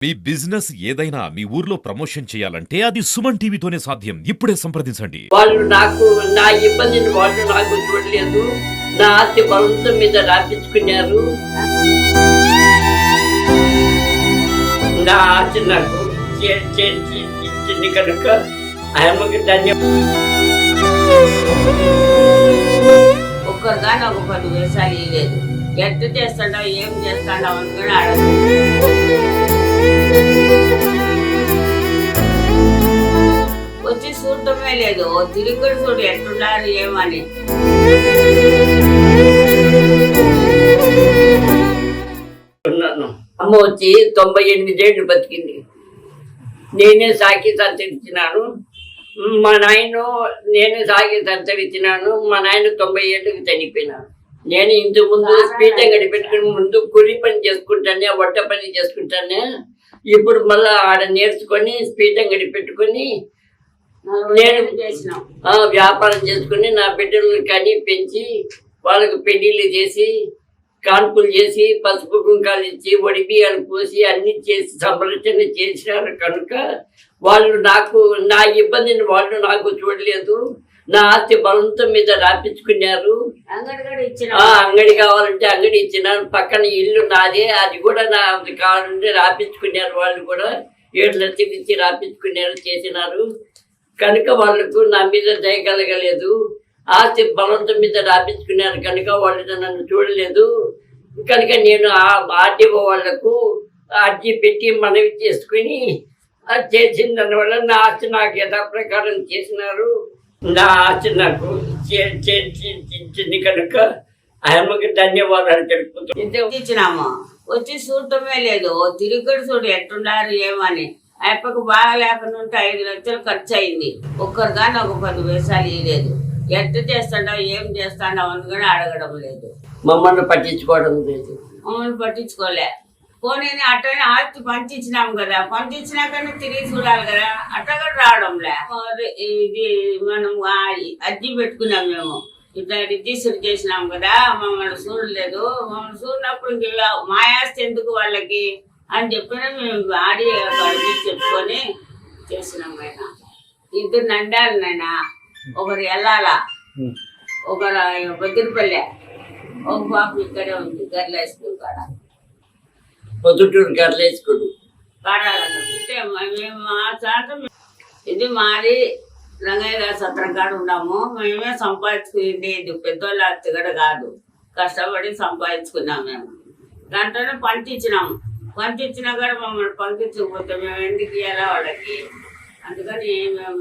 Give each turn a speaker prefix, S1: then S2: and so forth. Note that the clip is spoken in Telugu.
S1: మీ బిజినెస్ ఏదైనా మీ ఊర్లో ప్రమోషన్ చేయాలంటే అది సుమన్ టీవీతోనే సాధ్యం. ఇప్పుడే సంప్రదించండి.
S2: వాళ్ళు నాకు నా ఇబ్బందిని వాళ్ళు నాకు చూడలేదు. నా ఆస్తి బలంతో మీద రాపించుకున్నారు. నా ఆస్తి నాకు ఇచ్చింది కనుక ఆయనకి
S3: ఒక్కరుగా నాకు 10 వేసాలు ఇవ్వలేదు. ఎట్టు చేస్తాడో ఏం చేస్తాడో అని కూడా అడగదు. వచ్చి చూడటమే లేదు. తిరిగి చూడు ఎట్టున్నారు ఏమని.
S2: అమ్మ వచ్చి 98 ఏళ్ళు బతికింది. నేనే సాకి సంతరించినాను. మా నాయన నేనే సాకి సంతరించినాను. మా నాయన 90 ఏళ్ళకి చనిపోయినాను. నేను ఇంతకు ముందు స్పీడ్ అంగడి పెట్టుకుని ముందు కూలి పని చేసుకుంటానే, వంట పని చేసుకుంటానే. ఇప్పుడు మళ్ళా ఆడ నేర్చుకొని స్పీడ్ అంగడి పెట్టుకొని నేను వ్యాపారం చేసుకుని నా బిడ్డలను కని పెంచి వాళ్ళకు పెళ్లిళ్ళు చేసి కాన్పులు చేసి పసుపు కుంకాలు ఇచ్చి బియ్యాలు పోసి అన్ని చేసి సంరక్షణ చేసినారు కనుక వాళ్ళు నాకు నా ఇబ్బందిని వాళ్ళు నాకు చూడలేదు. నా ఆస్తి బలంతో మీద రాపించుకున్నారు. అంగడి కావాలంటే అంగడి ఇచ్చినారు. పక్కన ఇల్లు నాదే, అది కూడా నాది కావాలంటే రాపించుకున్నారు. వాళ్ళు కూడా 7 లక్షలు ఇచ్చి రాపించుకున్నారు, చేసినారు కనుక వాళ్ళకు నా మీద దయ కలగలేదు. ఆస్తి బలంతో మీద రాపించుకున్నారు కనుక వాళ్ళు నన్ను చూడలేదు. కనుక నేను ఆర్టీఓ వాళ్లకు అర్జీ పెట్టి మనవి చేసుకుని అది చేసిన దానివల్ల నా ఆస్తి నాకు యథాప్రకారం చేసినారు. నా ఆస్తి నాకు ఇచ్చింది కనుక ఆయనకి ధన్యవాదాలు
S3: తెలుపుతున్నాము. వచ్చి చూడటమే లేదు. తిరిగి చూడు ఎట్టున్నారు ఏమని. అప్పకు బాగా లేకుండా ఉంటే 5 లక్షలు ఖర్చు అయింది. ఒక్కరుగా నాకు 10 వేసాలు ఇవ్వలేదు. ఎట్టు చేస్తాడో ఏం చేస్తాడో అని కూడా అడగడం లేదు.
S2: మమ్మల్ని పట్టించుకోవడం లేదు.
S3: మమ్మల్ని పట్టించుకోలే. పోనీ అట్టనే ఆస్తి పంచిచ్చినాం కదా, పంచిచ్చినాకనే తిరిగి చూడాలి కదా, అట్ట కూడా రావడంలే. ఇది మనం అర్జీ పెట్టుకున్నాం మేము. ఇట్లా రిజిస్టర్ చేసినాం కదా, మమ్మల్ని చూడలేదు. మమ్మల్ని చూడనప్పుడు ఇంక మా ఆస్తి ఎందుకు వాళ్ళకి అని చెప్పిన మేము ఆడి చెప్పుకొని చేసినాం. ఆయన 2 నండాలి నాయన. ఒకరు వెళ్ళాల, ఒకరు బెదిరిపల్లె, ఒక పాప ఇక్కడే ఉంది గర్ల స్కూల్ కాడ,
S2: పొద్దుటూరు గర్ల స్కూల్
S3: కాడాలంటే మేము ఆ శాతం. ఇది మాది రంగయ్య గారి సత్రం కాడ ఉన్నాము. మేమే సంపాదించుకుంది. ఇది పెద్దోళ్ళ ఆస్తి కూడా కాదు, కష్టపడి సంపాదించుకున్నాం మేము. దాంట్లోనే పంచిచ్చినాము. పంచిచ్చినా కూడా మమ్మల్ని పంపించకపోతే మేము ఎందుకు ఇవ్వాలా వాళ్ళకి. అందుకని మేము